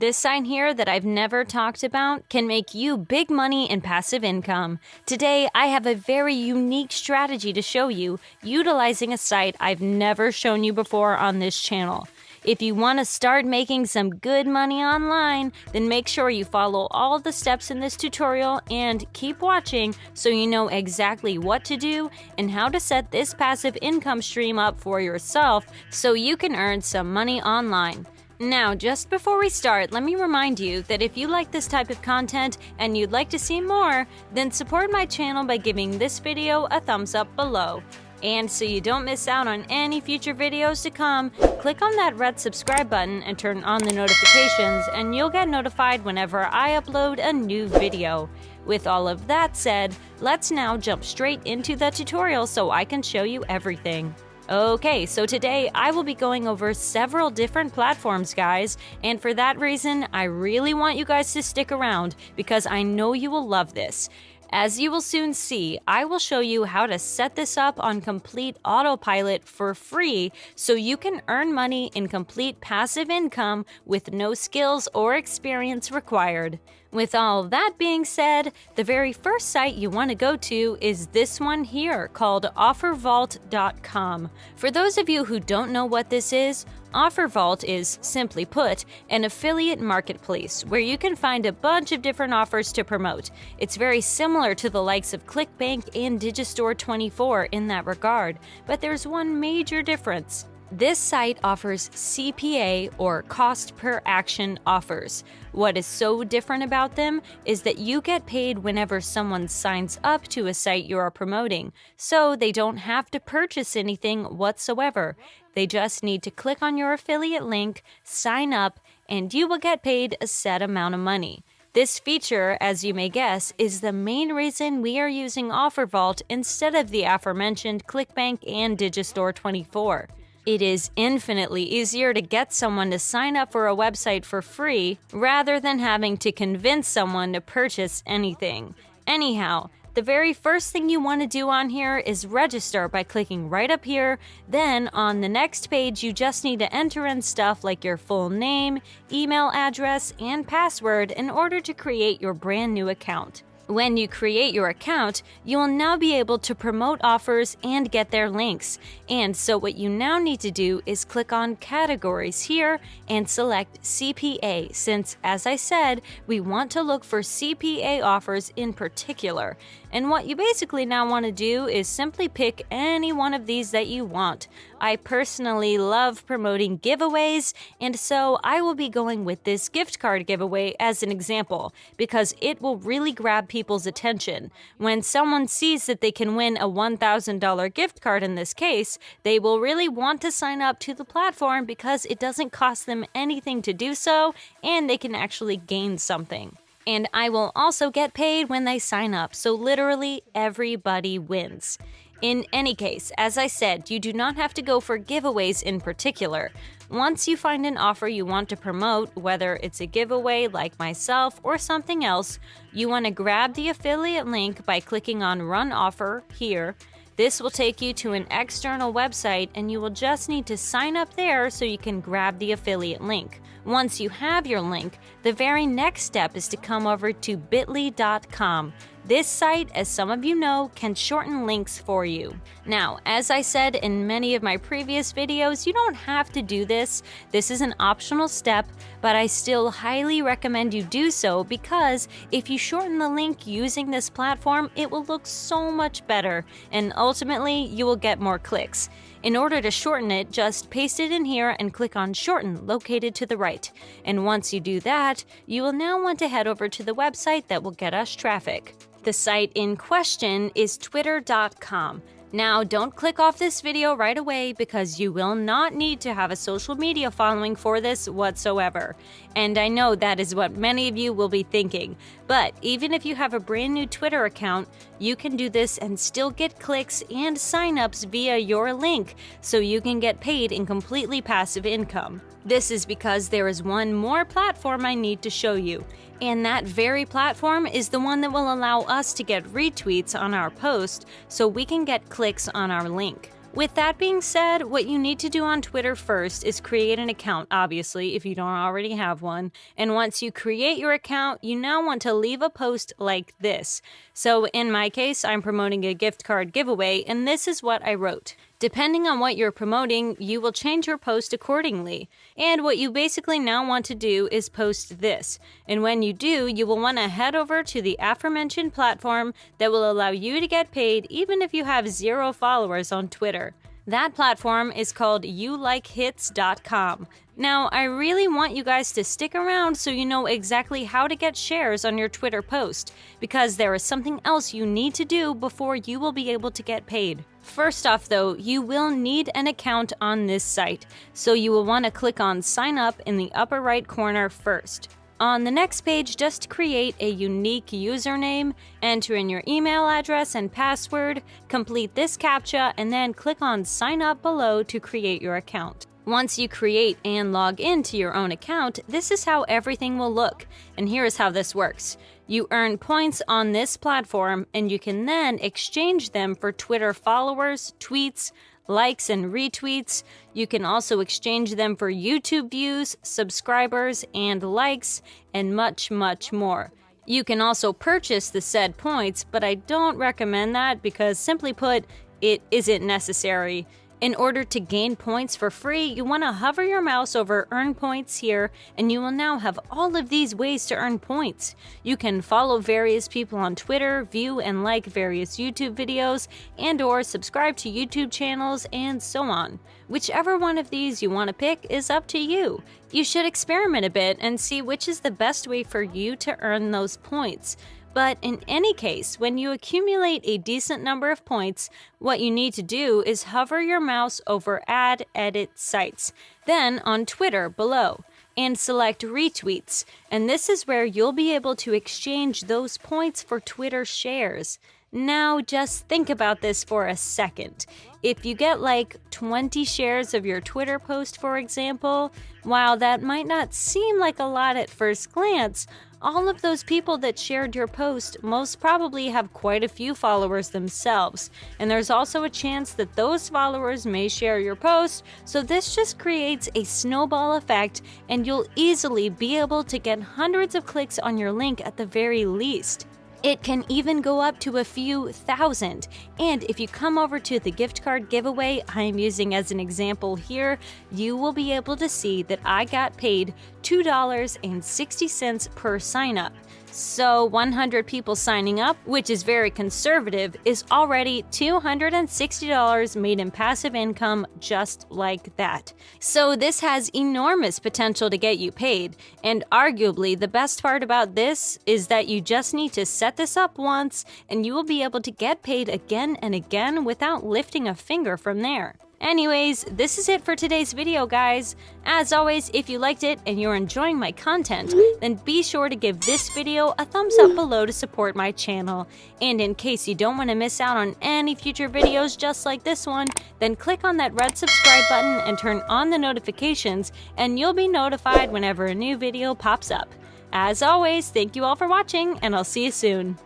This site here that I've never talked about can make you big money and passive income. Today, I have a very unique strategy to show you, utilizing a site I've never shown you before on this channel. If you want to start making some good money online, then make sure you follow all the steps in this tutorial and keep watching so you know exactly what to do and how to set this passive income stream up for yourself so you can earn some money online. Now, just before we start, let me remind you that if you like this type of content and you'd like to see more, then support my channel by giving this video a thumbs up below. And so you don't miss out on any future videos to come, click on that red subscribe button and turn on the notifications, and you'll get notified whenever I upload a new video. With all of that said, let's now jump straight into the tutorial so I can show you everything. Okay, so today I will be going over several different platforms, guys, and for that reason, I really want you guys to stick around because I know you will love this. As you will soon see, I will show you how to set this up on complete autopilot for free so you can earn money in complete passive income with no skills or experience required. With all that being said, the very first site you want to go to is this one here called offervault.com. For those of you who don't know what this is, OfferVault is, simply put, an affiliate marketplace where you can find a bunch of different offers to promote. It's very similar to the likes of ClickBank and Digistore24 in that regard, but there's one major difference. This site offers CPA or cost per action offers. What is so different about them is that you get paid whenever someone signs up to a site you are promoting, so they don't have to purchase anything whatsoever. They just need to click on your affiliate link, sign up, and you will get paid a set amount of money. This feature, as you may guess, is the main reason we are using OfferVault instead of the aforementioned ClickBank and Digistore24. It is infinitely easier to get someone to sign up for a website for free rather than having to convince someone to purchase anything. Anyhow, the very first thing you want to do on here is register by clicking right up here. Then on the next page, you just need to enter in stuff like your full name, email address, and password in order to create your brand new account. When you create your account, you will now be able to promote offers and get their links. And so what you now need to do is click on categories here and select CPA, since, as I said, we want to look for CPA offers in particular. And what you basically now want to do is simply pick any one of these that you want. I personally love promoting giveaways, and so I will be going with this gift card giveaway as an example, because it will really grab people's attention. When someone sees that they can win a $1,000 gift card in this case, they will really want to sign up to the platform because it doesn't cost them anything to do so, and they can actually gain something. And I will also get paid when they sign up, so literally everybody wins. In any case, as I said, you do not have to go for giveaways in particular. Once you find an offer you want to promote, whether it's a giveaway like myself or something else, you want to grab the affiliate link by clicking on Run Offer here. This will take you to an external website and you will just need to sign up there so you can grab the affiliate link. Once you have your link, the very next step is to come over to bit.ly.com. This site, as some of you know, can shorten links for you. Now, as I said in many of my previous videos, you don't have to do this. This is an optional step, but I still highly recommend you do so because if you shorten the link using this platform, it will look so much better, and ultimately, you will get more clicks. In order to shorten it, just paste it in here and click on Shorten located to the right. And once you do that, you will now want to head over to the website that will get us traffic. The site in question is twitter.com. Now, don't click off this video right away because you will not need to have a social media following for this whatsoever. And I know that is what many of you will be thinking. But even if you have a brand new Twitter account, you can do this and still get clicks and signups via your link, so you can get paid in completely passive income. This is because there is one more platform I need to show you. And that very platform is the one that will allow us to get retweets on our post so we can get clicks on our link. With that being said, what you need to do on Twitter first is create an account, obviously, if you don't already have one. And once you create your account, you now want to leave a post like this. So in my case, I'm promoting a gift card giveaway, and this is what I wrote. Depending on what you're promoting, you will change your post accordingly. And what you basically now want to do is post this. And when you do, you will want to head over to the aforementioned platform that will allow you to get paid even if you have 0 followers on Twitter. That platform is called youlikehits.com. Now, I really want you guys to stick around so you know exactly how to get shares on your Twitter post, because there is something else you need to do before you will be able to get paid. First off, though, you will need an account on this site, so you will want to click on Sign Up in the upper right corner first. On the next page, just create a unique username, enter in your email address and password, complete this CAPTCHA, and then click on Sign Up below to create your account. Once you create and log into your own account, this is how everything will look. And here is how this works. You earn points on this platform, and you can then exchange them for Twitter followers, tweets, likes, and retweets. You can also exchange them for YouTube views, subscribers, and likes, and much, much more. You can also purchase the said points, but I don't recommend that because, simply put, it isn't necessary. In order to gain points for free, you want to hover your mouse over Earn Points here, and you will now have all of these ways to earn points. You can follow various people on Twitter, view and like various YouTube videos, and/or subscribe to YouTube channels, and so on. Whichever one of these you want to pick is up to you. You should experiment a bit and see which is the best way for you to earn those points. But in any case, when you accumulate a decent number of points, what you need to do is hover your mouse over Add Edit Sites, then on Twitter below, and select Retweets, and this is where you'll be able to exchange those points for Twitter shares. Now just think about this for a second. If you get like 20 shares of your Twitter post, for example, while that might not seem like a lot at first glance, all of those people that shared your post most probably have quite a few followers themselves, and there's also a chance that those followers may share your post, so this just creates a snowball effect, and you'll easily be able to get hundreds of clicks on your link at the very least. It can even go up to a few thousand. And if you come over to the gift card giveaway I'm using as an example here, you will be able to see that I got paid $2.60 per sign up. So 100 people signing up, which is very conservative, is already $260 made in passive income just like that. So this has enormous potential to get you paid, and arguably the best part about this is that you just need to set this up once and you will be able to get paid again and again without lifting a finger from there. Anyways, this is it for today's video, guys. As always, if you liked it and you're enjoying my content, then be sure to give this video a thumbs up below to support my channel. And in case you don't want to miss out on any future videos just like this one, then click on that red subscribe button and turn on the notifications, and you'll be notified whenever a new video pops up. As always, thank you all for watching, and I'll see you soon.